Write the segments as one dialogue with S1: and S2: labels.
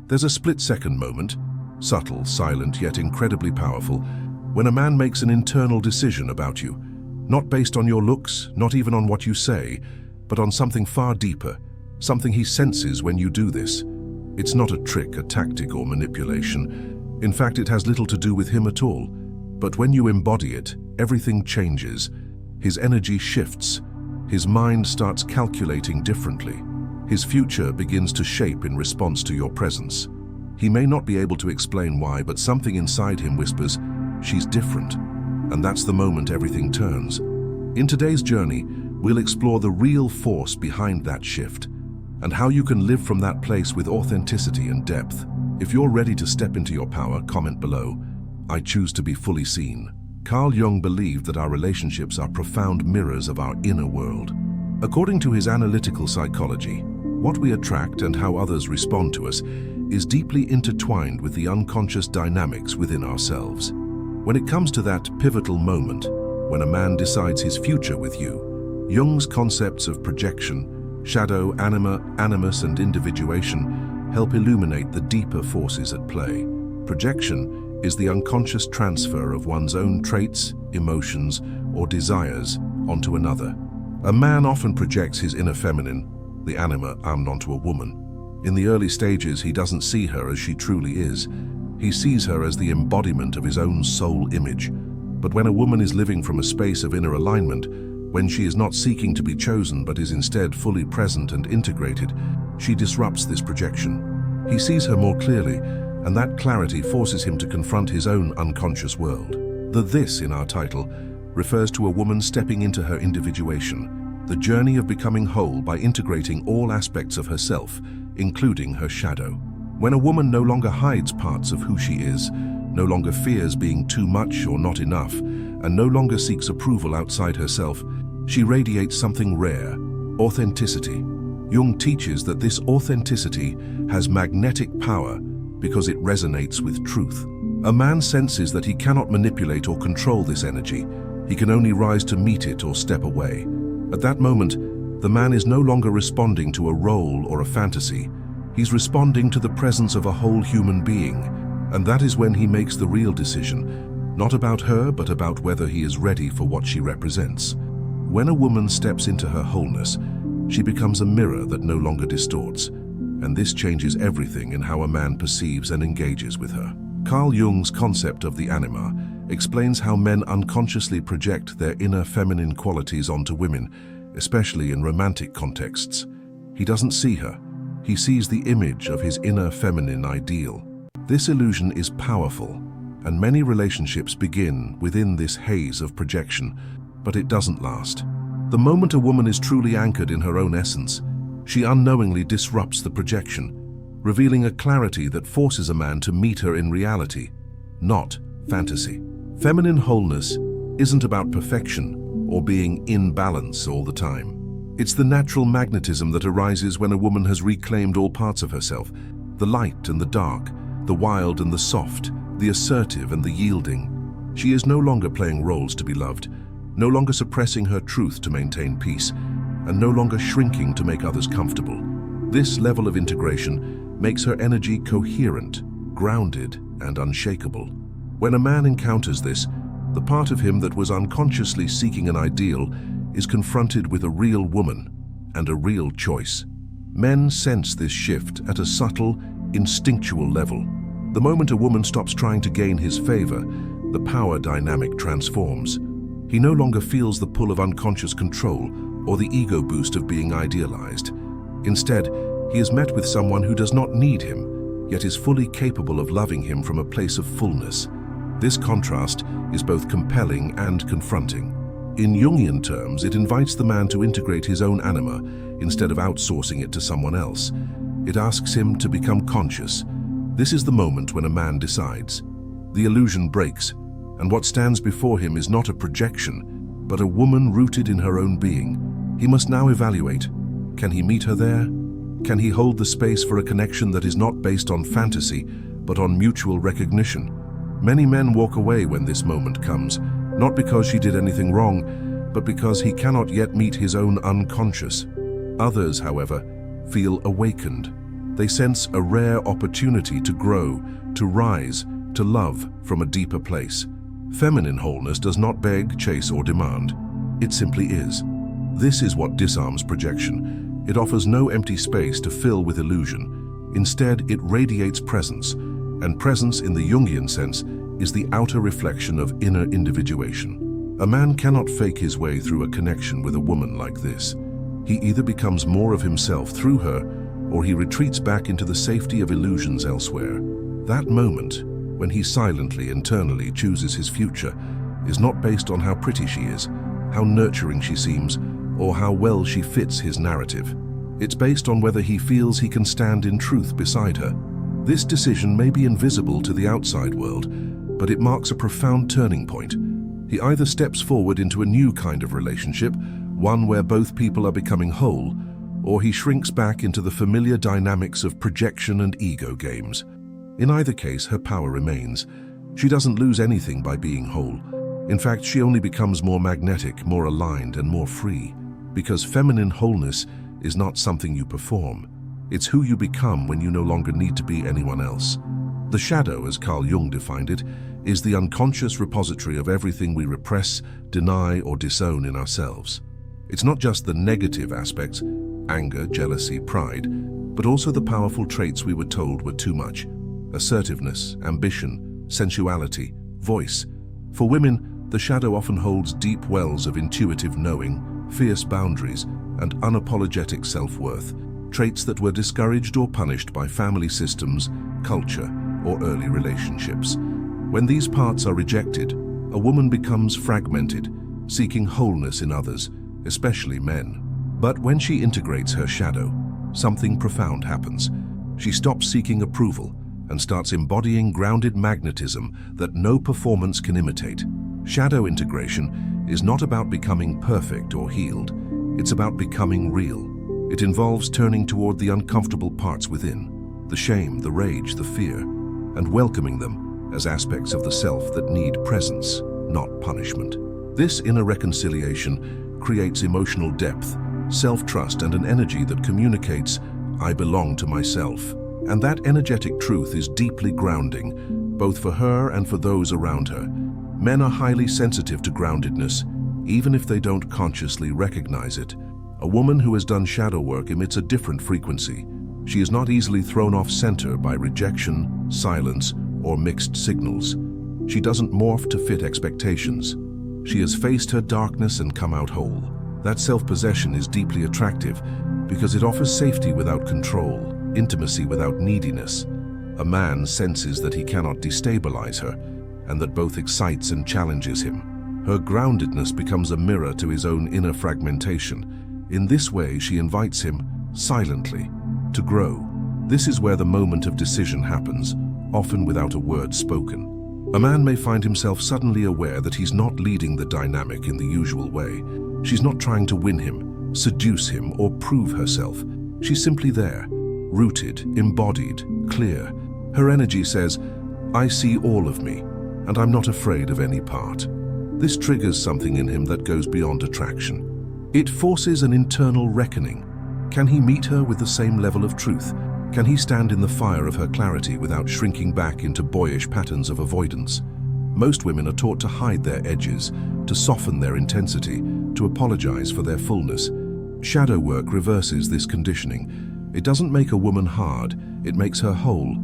S1: There's a split-second moment, subtle, silent, yet incredibly powerful, when a man makes an internal decision about you, not based on your looks, not even on what you say, but on something far deeper, something he senses when you do this. It's not a trick, a tactic, or manipulation. In fact, it has little to do with him at all. But when you embody it, everything changes. His energy shifts. His mind starts calculating differently. His future begins to shape in response to your presence. He may not be able to explain why, but something inside him whispers, "She's different." And that's the moment everything turns. In today's journey, we'll explore the real force behind that shift and how you can live from that place with authenticity and depth. If you're ready to step into your power, comment below. I choose to be fully seen. Carl Jung believed that our relationships are profound mirrors of our inner world. According to his analytical psychology, what we attract and how others respond to us is deeply intertwined with the unconscious dynamics within ourselves. When it comes to that pivotal moment, when a man decides his future with you, Jung's concepts of projection, shadow, anima, animus, and individuation help illuminate the deeper forces at play. Projection is the unconscious transfer of one's own traits, emotions, or desires onto another. A man often projects his inner feminine, the anima, onto a woman. In the early stages, he doesn't see her as she truly is. He sees her as the embodiment of his own soul image. But when a woman is living from a space of inner alignment, when she is not seeking to be chosen but is instead fully present and integrated, she disrupts this projection. He sees her more clearly, and that clarity forces him to confront his own unconscious world. The "this" in our title refers to a woman stepping into her individuation, the journey of becoming whole by integrating all aspects of herself, including her shadow. When a woman no longer hides parts of who she is, no longer fears being too much or not enough, and no longer seeks approval outside herself, she radiates something rare: authenticity. Jung teaches that this authenticity has magnetic power because it resonates with truth. A man senses that he cannot manipulate or control this energy. He can only rise to meet it or step away. At that moment, the man is no longer responding to a role or a fantasy. He's responding to the presence of a whole human being. And that is when he makes the real decision, not about her, but about whether he is ready for what she represents. When a woman steps into her wholeness, she becomes a mirror that no longer distorts. And this changes everything in how a man perceives and engages with her. Carl Jung's concept of the anima explains how men unconsciously project their inner feminine qualities onto women, especially in romantic contexts. He doesn't see her. He sees the image of his inner feminine ideal. This illusion is powerful, and many relationships begin within this haze of projection, but it doesn't last. The moment a woman is truly anchored in her own essence, she unknowingly disrupts the projection, revealing a clarity that forces a man to meet her in reality, not fantasy. Feminine wholeness isn't about perfection or being in balance all the time. It's the natural magnetism that arises when a woman has reclaimed all parts of herself, the light and the dark, the wild and the soft, the assertive and the yielding. She is no longer playing roles to be loved, no longer suppressing her truth to maintain peace, and no longer shrinking to make others comfortable. This level of integration makes her energy coherent, grounded, and unshakable. When a man encounters this, the part of him that was unconsciously seeking an ideal is confronted with a real woman and a real choice. Men sense this shift at a subtle, instinctual level. The moment a woman stops trying to gain his favor, the power dynamic transforms. He no longer feels the pull of unconscious control or the ego boost of being idealized. Instead, he is met with someone who does not need him, yet is fully capable of loving him from a place of fullness. This contrast is both compelling and confronting. In Jungian terms, it invites the man to integrate his own anima instead of outsourcing it to someone else. It asks him to become conscious. This is the moment when a man decides. The illusion breaks, and what stands before him is not a projection, but a woman rooted in her own being. He must now evaluate. Can he meet her there? Can he hold the space for a connection that is not based on fantasy, but on mutual recognition? Many men walk away when this moment comes, not because she did anything wrong, but because he cannot yet meet his own unconscious. Others, however, feel awakened. They sense a rare opportunity to grow, to rise, to love from a deeper place. Feminine wholeness does not beg, chase, or demand. It simply is. This is what disarms projection. It offers no empty space to fill with illusion. Instead, it radiates presence, and presence in the Jungian sense is the outer reflection of inner individuation. A man cannot fake his way through a connection with a woman like this. He either becomes more of himself through her, or he retreats back into the safety of illusions elsewhere. That moment, when he silently, internally chooses his future, is not based on how pretty she is, how nurturing she seems, or how well she fits his narrative. It's based on whether he feels he can stand in truth beside her. This decision may be invisible to the outside world, but it marks a profound turning point. He either steps forward into a new kind of relationship, one where both people are becoming whole, or he shrinks back into the familiar dynamics of projection and ego games. In either case, her power remains. She doesn't lose anything by being whole. In fact, she only becomes more magnetic, more aligned, and more free. Because feminine wholeness is not something you perform. It's who you become when you no longer need to be anyone else. The shadow, as Carl Jung defined it, is the unconscious repository of everything we repress, deny, or disown in ourselves. It's not just the negative aspects, anger, jealousy, pride, but also the powerful traits we were told were too much. Assertiveness, ambition, sensuality, voice. For women, the shadow often holds deep wells of intuitive knowing, fierce boundaries, and unapologetic self-worth, traits that were discouraged or punished by family systems, culture, or early relationships. When these parts are rejected, a woman becomes fragmented, seeking wholeness in others, especially men. But when she integrates her shadow, something profound happens. She stops seeking approval and starts embodying grounded magnetism that no performance can imitate. Shadow integration is not about becoming perfect or healed. It's about becoming real. It involves turning toward the uncomfortable parts within, the shame, the rage, the fear, and welcoming them as aspects of the self that need presence, not punishment. This inner reconciliation creates emotional depth, self-trust, and an energy that communicates, "I belong to myself." And that energetic truth is deeply grounding, both for her and for those around her. Men are highly sensitive to groundedness, even if they don't consciously recognize it. A woman who has done shadow work emits a different frequency. She is not easily thrown off center by rejection, silence, or mixed signals. She doesn't morph to fit expectations. She has faced her darkness and come out whole. That self-possession is deeply attractive because it offers safety without control, intimacy without neediness. A man senses that he cannot destabilize her, and that both excites and challenges him. Her groundedness becomes a mirror to his own inner fragmentation. In this way, she invites him, silently, to grow. This is where the moment of decision happens, often without a word spoken. A man may find himself suddenly aware that he's not leading the dynamic in the usual way. She's not trying to win him, seduce him, or prove herself. She's simply there, rooted, embodied, clear. Her energy says, "I see all of me, and I'm not afraid of any part." This triggers something in him that goes beyond attraction. It forces an internal reckoning. Can he meet her with the same level of truth? Can he stand in the fire of her clarity without shrinking back into boyish patterns of avoidance? Most women are taught to hide their edges, to soften their intensity, to apologize for their fullness. Shadow work reverses this conditioning. It doesn't make a woman hard, it makes her whole.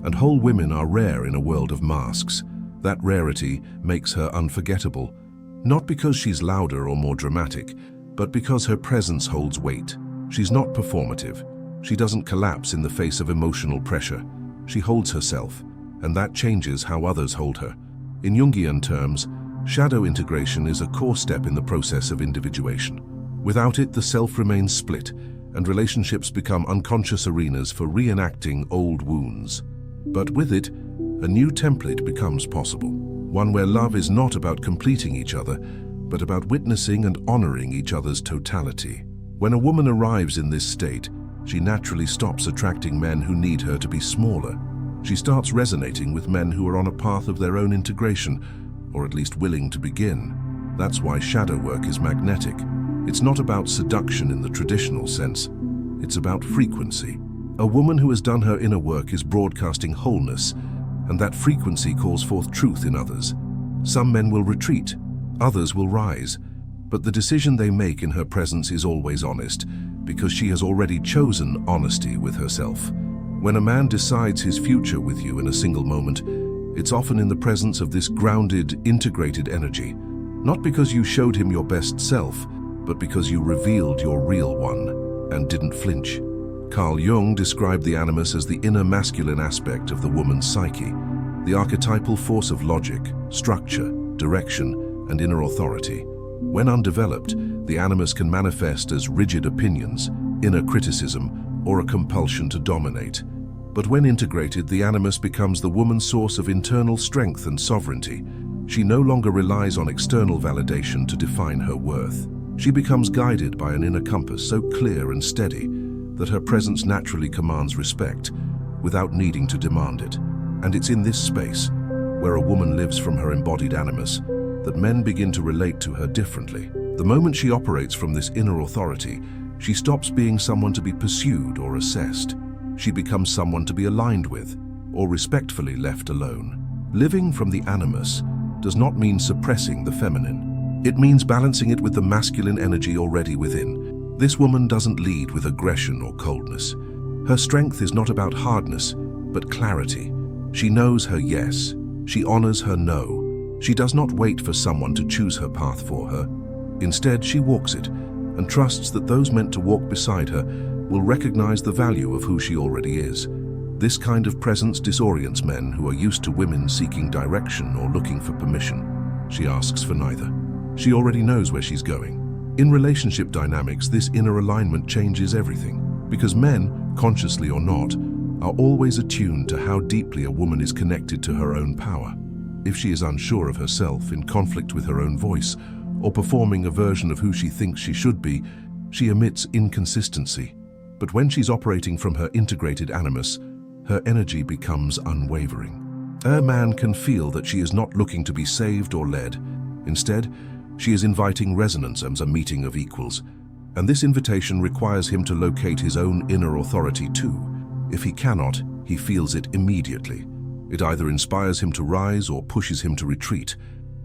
S1: And whole women are rare in a world of masks. That rarity makes her unforgettable. Not because she's louder or more dramatic, but because her presence holds weight. She's not performative. She doesn't collapse in the face of emotional pressure. She holds herself, and that changes how others hold her. In Jungian terms, shadow integration is a core step in the process of individuation. Without it, the self remains split, and relationships become unconscious arenas for reenacting old wounds. But with it, a new template becomes possible, one where love is not about completing each other, but about witnessing and honoring each other's totality. When a woman arrives in this state, she naturally stops attracting men who need her to be smaller. She starts resonating with men who are on a path of their own integration, or at least willing to begin. That's why shadow work is magnetic. It's not about seduction in the traditional sense. It's about frequency. A woman who has done her inner work is broadcasting wholeness, and that frequency calls forth truth in others. Some men will retreat, others will rise, but the decision they make in her presence is always honest, because she has already chosen honesty with herself. When a man decides his future with you in a single moment, it's often in the presence of this grounded, integrated energy, not because you showed him your best self, but because you revealed your real one and didn't flinch. Carl Jung described the animus as the inner masculine aspect of the woman's psyche, the archetypal force of logic, structure, direction, and inner authority. When undeveloped, the animus can manifest as rigid opinions, inner criticism, or a compulsion to dominate. But when integrated, the animus becomes the woman's source of internal strength and sovereignty. She no longer relies on external validation to define her worth. She becomes guided by an inner compass so clear and steady that her presence naturally commands respect without needing to demand it. And it's in this space, where a woman lives from her embodied animus, that men begin to relate to her differently. The moment she operates from this inner authority, she stops being someone to be pursued or assessed. She becomes someone to be aligned with, or respectfully left alone. Living from the animus does not mean suppressing the feminine. It means balancing it with the masculine energy already within. This woman doesn't lead with aggression or coldness. Her strength is not about hardness, but clarity. She knows her yes. She honors her no. She does not wait for someone to choose her path for her. Instead, she walks it and trusts that those meant to walk beside her will recognize the value of who she already is. This kind of presence disorients men who are used to women seeking direction or looking for permission. She asks for neither. She already knows where she's going. In relationship dynamics, this inner alignment changes everything, because men, consciously or not, are always attuned to how deeply a woman is connected to her own power. If she is unsure of herself, in conflict with her own voice, or performing a version of who she thinks she should be, she emits inconsistency. But when she's operating from her integrated animus, her energy becomes unwavering. A man can feel that she is not looking to be saved or led. Instead, she is inviting resonance as a meeting of equals, and this invitation requires him to locate his own inner authority too. If he cannot, he feels it immediately. It either inspires him to rise or pushes him to retreat.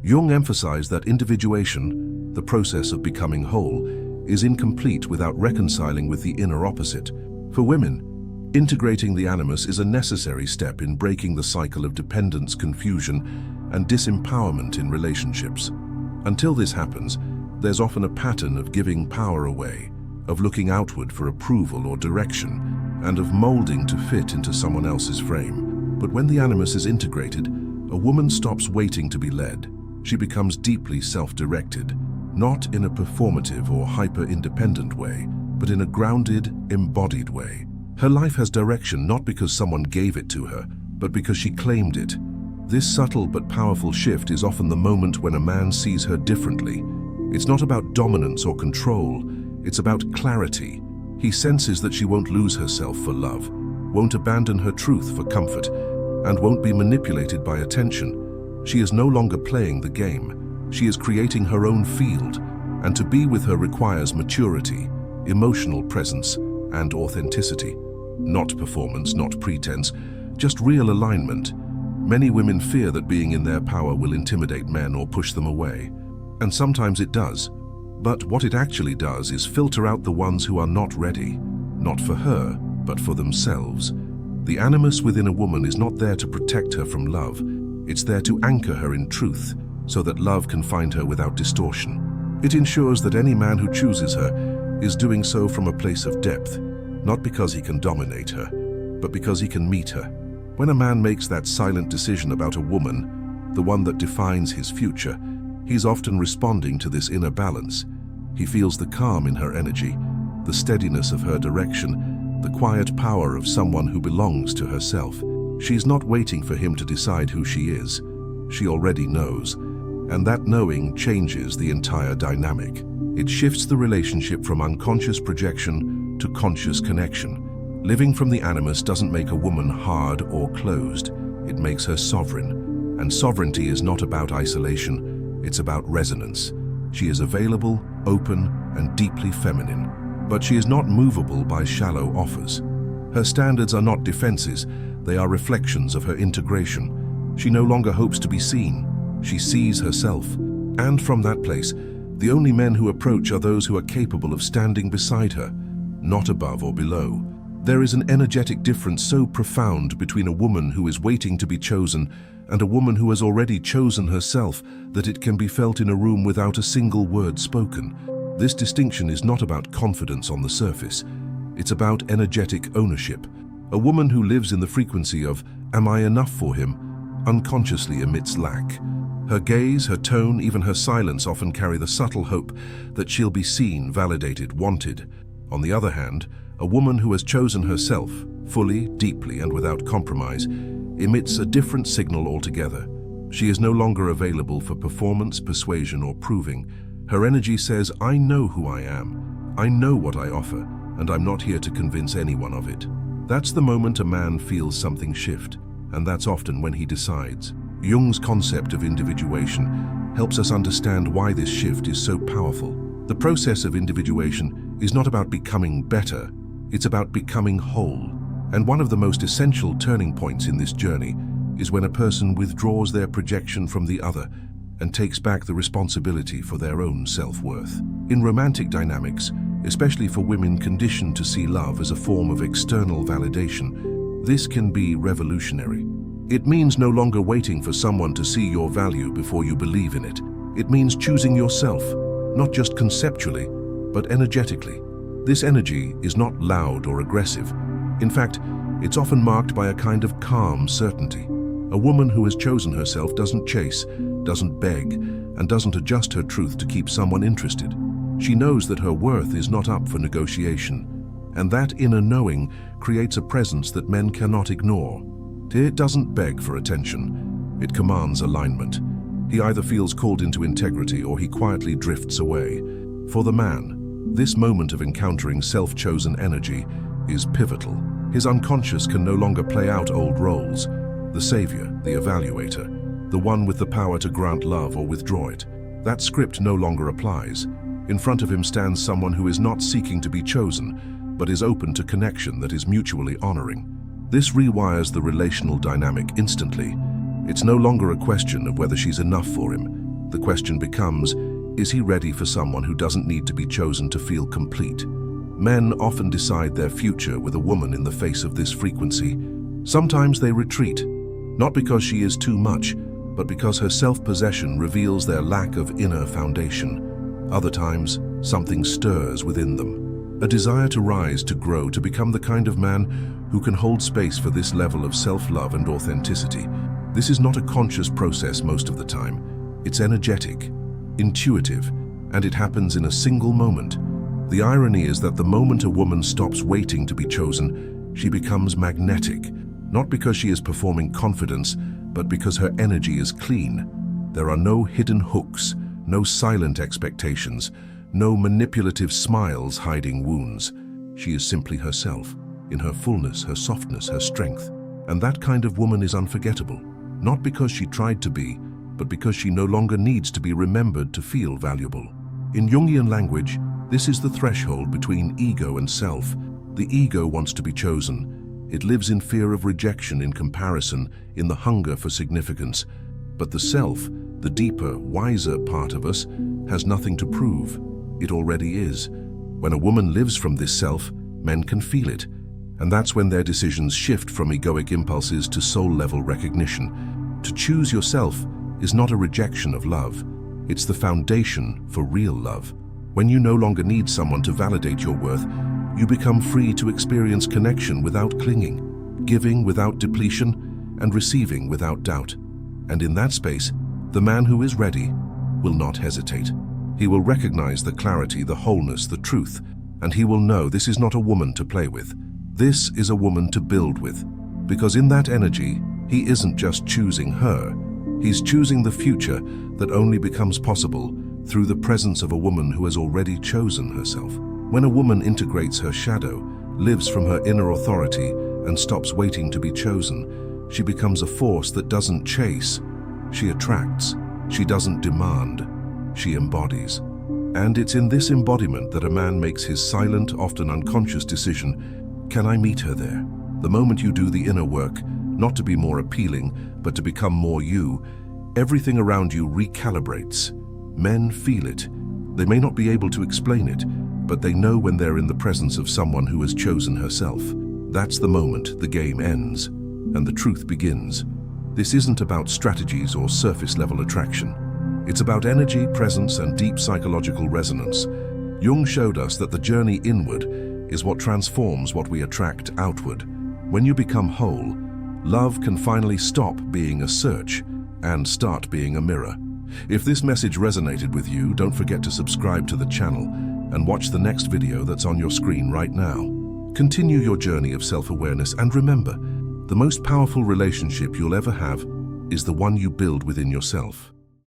S1: Jung emphasized that individuation, the process of becoming whole, is incomplete without reconciling with the inner opposite. For women, integrating the animus is a necessary step in breaking the cycle of dependence, confusion, and disempowerment in relationships. Until this happens, there's often a pattern of giving power away, of looking outward for approval or direction, and of molding to fit into someone else's frame. But when the animus is integrated, a woman stops waiting to be led. She becomes deeply self-directed, not in a performative or hyper-independent way, but in a grounded, embodied way. Her life has direction not because someone gave it to her, but because she claimed it. This subtle but powerful shift is often the moment when a man sees her differently. It's not about dominance or control, it's about clarity. He senses that she won't lose herself for love, won't abandon her truth for comfort, and won't be manipulated by attention. She is no longer playing the game. She is creating her own field, and to be with her requires maturity, emotional presence, and authenticity. Not performance, not pretense, just real alignment. Many women fear that being in their power will intimidate men or push them away. And sometimes it does. But what it actually does is filter out the ones who are not ready, not for her, but for themselves. The animus within a woman is not there to protect her from love. It's there to anchor her in truth, so that love can find her without distortion. It ensures that any man who chooses her is doing so from a place of depth, not because he can dominate her, but because he can meet her. When a man makes that silent decision about a woman, the one that defines his future, he's often responding to this inner balance. He feels the calm in her energy, the steadiness of her direction, the quiet power of someone who belongs to herself. She's not waiting for him to decide who she is. She already knows, and that knowing changes the entire dynamic. It shifts the relationship from unconscious projection to conscious connection. Living from the animus doesn't make a woman hard or closed. It makes her sovereign. And sovereignty is not about isolation, it's about resonance. She is available, open, and deeply feminine. But she is not movable by shallow offers. Her standards are not defenses, they are reflections of her integration. She no longer hopes to be seen, she sees herself. And from that place, the only men who approach are those who are capable of standing beside her, not above or below. There is an energetic difference so profound between a woman who is waiting to be chosen and a woman who has already chosen herself that it can be felt in a room without a single word spoken. This distinction is not about confidence on the surface. It's about energetic ownership. A woman who lives in the frequency of, "Am I enough for him?" unconsciously emits lack. Her gaze, her tone, even her silence often carry the subtle hope that she'll be seen, validated, wanted. On the other hand, a woman who has chosen herself, fully, deeply, and without compromise, emits a different signal altogether. She is no longer available for performance, persuasion, or proving. Her energy says, "I know who I am, I know what I offer, and I'm not here to convince anyone of it." That's the moment a man feels something shift, and that's often when he decides. Jung's concept of individuation helps us understand why this shift is so powerful. The process of individuation is not about becoming better, it's about becoming whole. And one of the most essential turning points in this journey is when a person withdraws their projection from the other and takes back the responsibility for their own self-worth. In romantic dynamics, especially for women conditioned to see love as a form of external validation, this can be revolutionary. It means no longer waiting for someone to see your value before you believe in it. It means choosing yourself, not just conceptually, but energetically. This energy is not loud or aggressive. In fact, it's often marked by a kind of calm certainty. A woman who has chosen herself doesn't chase, doesn't beg, and doesn't adjust her truth to keep someone interested. She knows that her worth is not up for negotiation, and that inner knowing creates a presence that men cannot ignore. It doesn't beg for attention, it commands alignment. He either feels called into integrity or he quietly drifts away. For the man, this moment of encountering self-chosen energy is pivotal. His unconscious can no longer play out old roles. The savior, the evaluator, the one with the power to grant love or withdraw it. That script no longer applies. In front of him stands someone who is not seeking to be chosen, but is open to connection that is mutually honoring. This rewires the relational dynamic instantly. It's no longer a question of whether she's enough for him. The question becomes, is he ready for someone who doesn't need to be chosen to feel complete? Men often decide their future with a woman in the face of this frequency. Sometimes they retreat, not because she is too much, but because her self-possession reveals their lack of inner foundation. Other times, something stirs within them. A desire to rise, to grow, to become the kind of man who can hold space for this level of self-love and authenticity. This is not a conscious process most of the time. It's energetic, intuitive, and it happens in a single moment. The irony is that the moment a woman stops waiting to be chosen, she becomes magnetic, not because she is performing confidence, but because her energy is clean. There are no hidden hooks, no silent expectations, no manipulative smiles hiding wounds. She is simply herself, in her fullness, her softness, her strength. And that kind of woman is unforgettable, not because she tried to be, but because she no longer needs to be remembered to feel valuable. In Jungian language, this is the threshold between ego and self. The ego wants to be chosen. It lives in fear of rejection, in comparison, in the hunger for significance. But the self, the deeper, wiser part of us, has nothing to prove. It already is. When a woman lives from this self, men can feel it. And that's when their decisions shift from egoic impulses to soul-level recognition. To choose yourself is not a rejection of love. It's the foundation for real love. When you no longer need someone to validate your worth, you become free to experience connection without clinging, giving without depletion, and receiving without doubt. And in that space, the man who is ready will not hesitate. He will recognize the clarity, the wholeness, the truth, and he will know this is not a woman to play with. This is a woman to build with. Because in that energy, he isn't just choosing her, he's choosing the future that only becomes possible through the presence of a woman who has already chosen herself. When a woman integrates her shadow, lives from her inner authority, and stops waiting to be chosen, she becomes a force that doesn't chase. She attracts. She doesn't demand. She embodies. And it's in this embodiment that a man makes his silent, often unconscious decision Can I meet her there? The moment you do the inner work, not to be more appealing, but to become more you, everything around you recalibrates. Men feel it. They may not be able to explain it, but they know when they're in the presence of someone who has chosen herself. That's the moment the game ends, and the truth begins. This isn't about strategies or surface-level attraction. It's about energy, presence, and deep psychological resonance. Jung showed us that the journey inward is what transforms what we attract outward. When you become whole, love can finally stop being a search and start being a mirror. If this message resonated with you, don't forget to subscribe to the channel and watch the next video that's on your screen right now. Continue your journey of self-awareness, and remember, the most powerful relationship you'll ever have is the one you build within yourself.